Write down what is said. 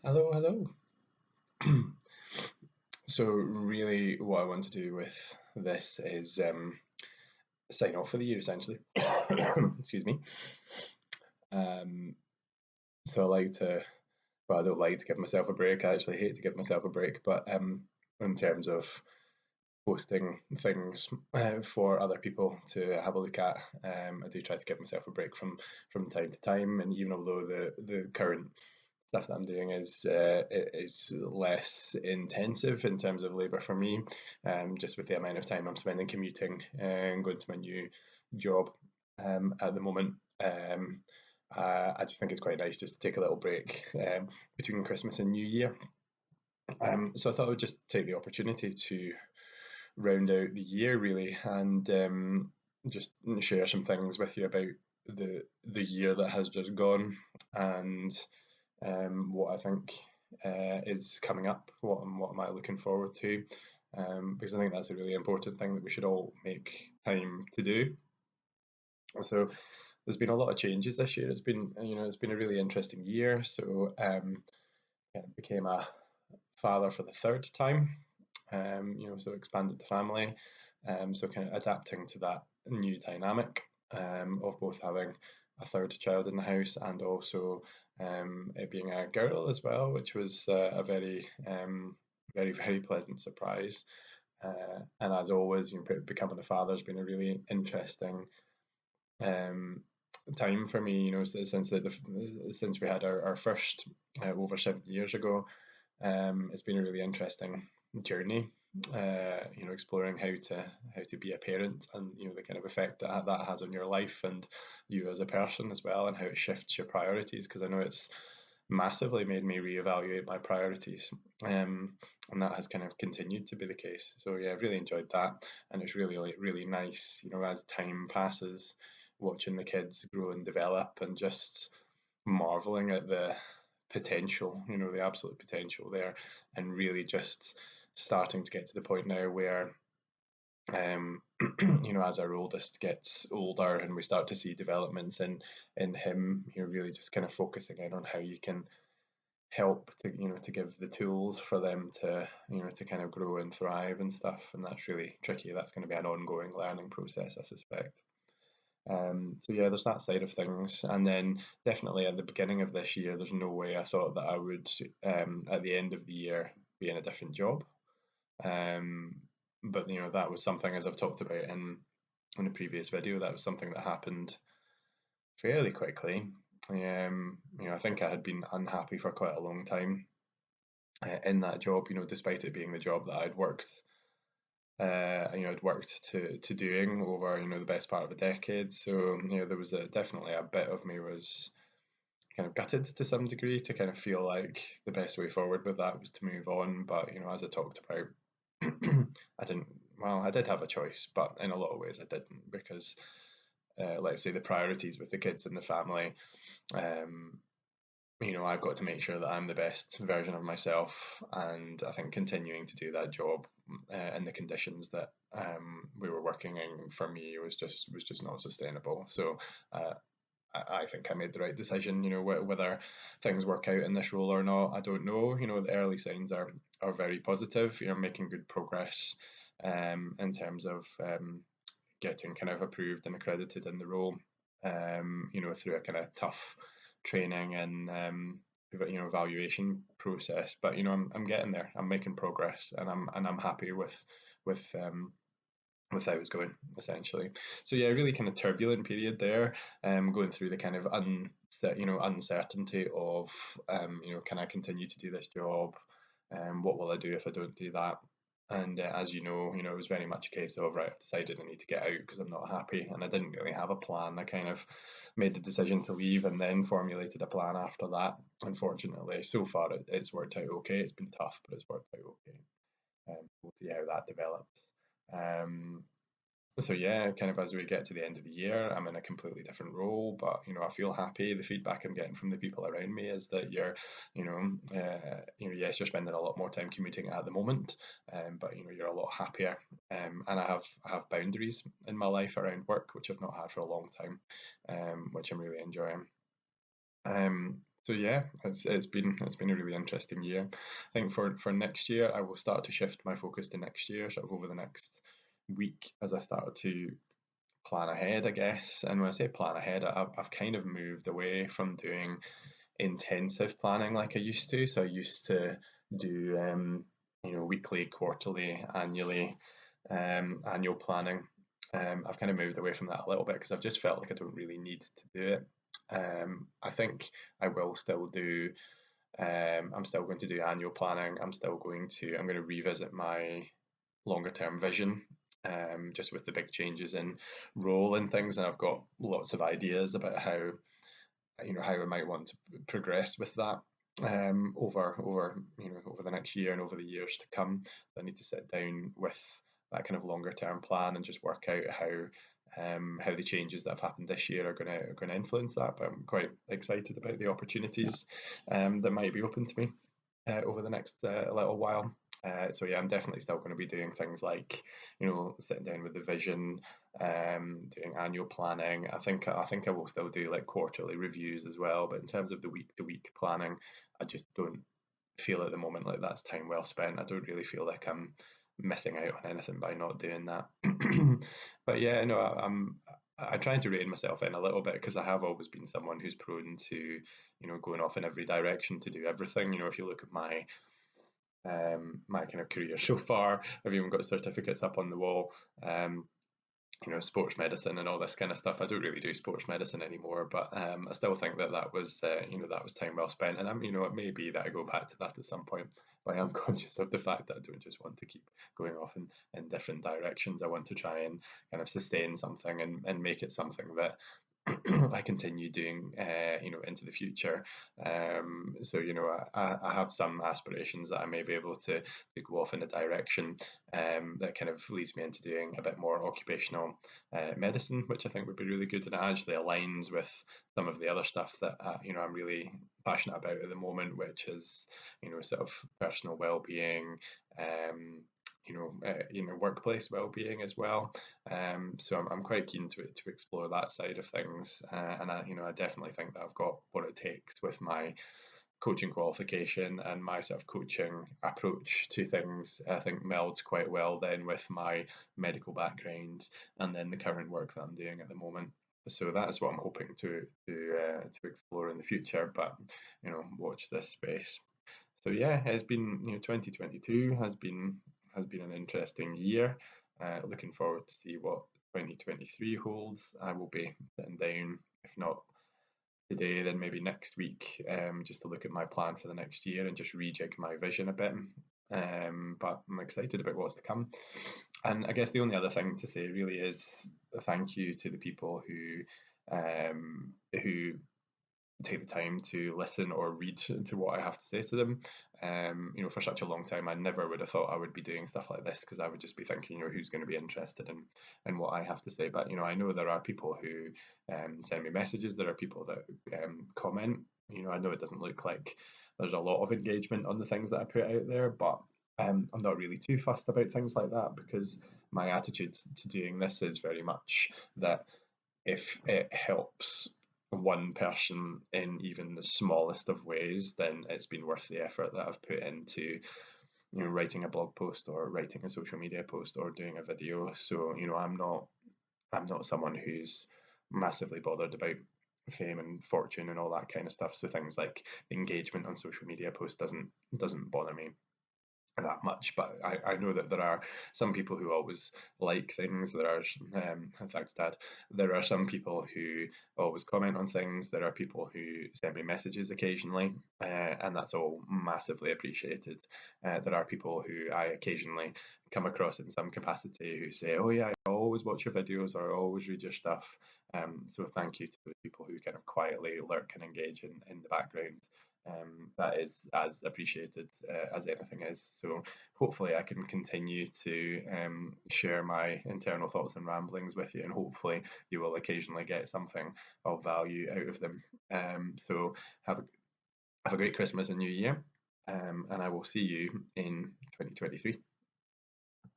Hello, hello. So, really, what I want to do with this is sign off for the year, essentially. Excuse me. Um, so, I like to, well, I don't like to give myself a break. I actually hate to give myself a break, but in terms of posting things for other people to have a look at, I do try to give myself a break from time to time. And even although the current stuff that I'm doing is less intensive in terms of labour for me, just with the amount of time I'm spending commuting and going to my new job at the moment. I just think it's quite nice just to take a little break between Christmas and New Year. So I thought I would just take the opportunity to round out the year really and just share some things with you about the year that has just gone and what I think is coming up, what am I looking forward to, because I think that's a really important thing that we should all make time to do. So there's been a lot of changes this year. It's been a really interesting year. So became a father for the third time. So expanded the family. So kind of adapting to that new dynamic of both having a third child in the house and also it being a girl as well, which was a very, very pleasant surprise. And as always, becoming a father has been a really interesting um, time for me. Since we had our first over 7 years ago, it's been a really interesting journey. Exploring how to be a parent and the kind of effect that has on your life and you as a person as well, and how it shifts your priorities. Because I know it's massively made me reevaluate my priorities, and that has kind of continued to be the case. So yeah, I've really enjoyed that, and it's really nice, as time passes, watching the kids grow and develop, and just marveling at the potential, the absolute potential there, and really just starting to get to the point now where, um, as our oldest gets older and we start to see developments in him, you're really just kind of focusing in on how you can help to give the tools for them to kind of grow and thrive and stuff, and that's really tricky. That's going to be an ongoing learning process, I suspect. So yeah, there's that side of things, and then definitely at the beginning of this year, there's no way I thought that I would, at the end of the year, be in a different job. Um, but that was something, as I've talked about in a previous video, that was something that happened fairly quickly. I think I had been unhappy for quite a long time in that job. Despite it being the job that I'd worked to doing over the best part of a decade. So there was definitely a bit of me was kind of gutted to some degree, to kind of feel like the best way forward with that was to move on. But as I talked about, I didn't. Well, I did have a choice, but in a lot of ways I didn't, because let's say the priorities with the kids and the family. Um, I've got to make sure that I'm the best version of myself, and I think continuing to do that job in the conditions that we were working in, for me, was just not sustainable. So uh, I think I made the right decision. Whether things work out in this role or not, I don't know. The early signs are very positive. Making good progress in terms of getting kind of approved and accredited in the role. Through a kind of tough training and evaluation process. But I'm getting there. I'm making progress, and I'm happy with how it's going, essentially. So yeah, really kind of turbulent period there. Going through the kind of uncertainty of can I continue to do this job? What will I do if I don't do that? And as it was very much a case of, right, I've decided I need to get out because I'm not happy, and I didn't really have a plan. I kind of made the decision to leave and then formulated a plan after that. Unfortunately, so far it's worked out okay. It's been tough, but it's worked out okay. We'll see how that develops. Um, so yeah, kind of as we get to the end of the year, I'm in a completely different role, but I feel happy. The feedback I'm getting from the people around me is that yes, you're spending a lot more time commuting at the moment, but you're a lot happier. And I have boundaries in my life around work, which I've not had for a long time, which I'm really enjoying. So yeah, it's been a really interesting year. I think for next year, I will start to shift my focus to next year, sort of over the next week as I start to plan ahead, I guess. And when I say plan ahead, I've kind of moved away from doing intensive planning like I used to. So I used to do weekly, quarterly, annual planning. I've kind of moved away from that a little bit because I've just felt like I don't really need to do it. I think I will still do. I'm still going to do annual planning. I'm going to revisit my longer term vision, just with the big changes in role and things. And I've got lots of ideas about how I might want to progress with that over the next year and over the years to come. So I need to sit down with that kind of longer term plan and just work out how the changes that have happened this year are going to influence that. But I'm quite excited about the opportunities that might be open to me over the next little while. So yeah, I'm definitely still going to be doing things like, sitting down with the vision, doing annual planning. I think I will still do like quarterly reviews as well. But in terms of the week to week planning, I just don't feel at the moment like that's time well spent. I don't really feel like I'm missing out on anything by not doing that. But yeah, no, I'm trying to rein myself in a little bit because I have always been someone who's prone to, going off in every direction to do everything. If you look at my kind of career so far, I've even got certificates up on the wall. Sports medicine and all this kind of stuff. I don't really do sports medicine anymore, but I still think that was time well spent. And it may be that I go back to that at some point. But I am conscious of the fact that I don't just want to keep going off in different directions. I want to try and kind of sustain something and make it something that I continue doing, into the future. I have some aspirations that I may be able to go off in a direction that kind of leads me into doing a bit more occupational medicine, which I think would be really good, and it actually aligns with some of the other stuff that I'm really passionate about at the moment, which is sort of personal well-being. Workplace well-being as well. So I'm quite keen to explore that side of things, and I definitely think that I've got what it takes with my coaching qualification and my sort of coaching approach to things. I think melds quite well then with my medical background and then the current work that I'm doing at the moment. So that is what I'm hoping to explore in the future. But watch this space. So yeah, it's been 2022 has been an interesting year. Looking forward to see what 2023 holds. I will be sitting down, if not today, then maybe next week, just to look at my plan for the next year and just rejig my vision a bit. But I'm excited about what's to come. And I guess the only other thing to say really is a thank you to the people who take the time to listen or read to what I have to say to them. For such a long time, I never would have thought I would be doing stuff like this because I would just be thinking, who's going to be interested in what I have to say. But I know there are people who send me messages. There are people that comment. I know it doesn't look like there's a lot of engagement on the things that I put out there, but I'm not really too fussed about things like that because my attitude to doing this is very much that if it helps one person in even the smallest of ways, then it's been worth the effort that I've put into, writing a blog post or writing a social media post or doing a video. So, I'm not someone who's massively bothered about fame and fortune and all that kind of stuff. So things like engagement on social media posts doesn't bother me that much, but I know that there are some people who always like things. There are, thanks, Dad. There are some people who always comment on things. There are people who send me messages occasionally, and that's all massively appreciated. There are people who I occasionally come across in some capacity who say, "Oh yeah, I always watch your videos or I always read your stuff." So thank you to the people who kind of quietly lurk and engage in the background. That is as appreciated as anything is. So hopefully I can continue to share my internal thoughts and ramblings with you, and hopefully you will occasionally get something of value out of them. So have a great Christmas and New Year, and I will see you in 2023.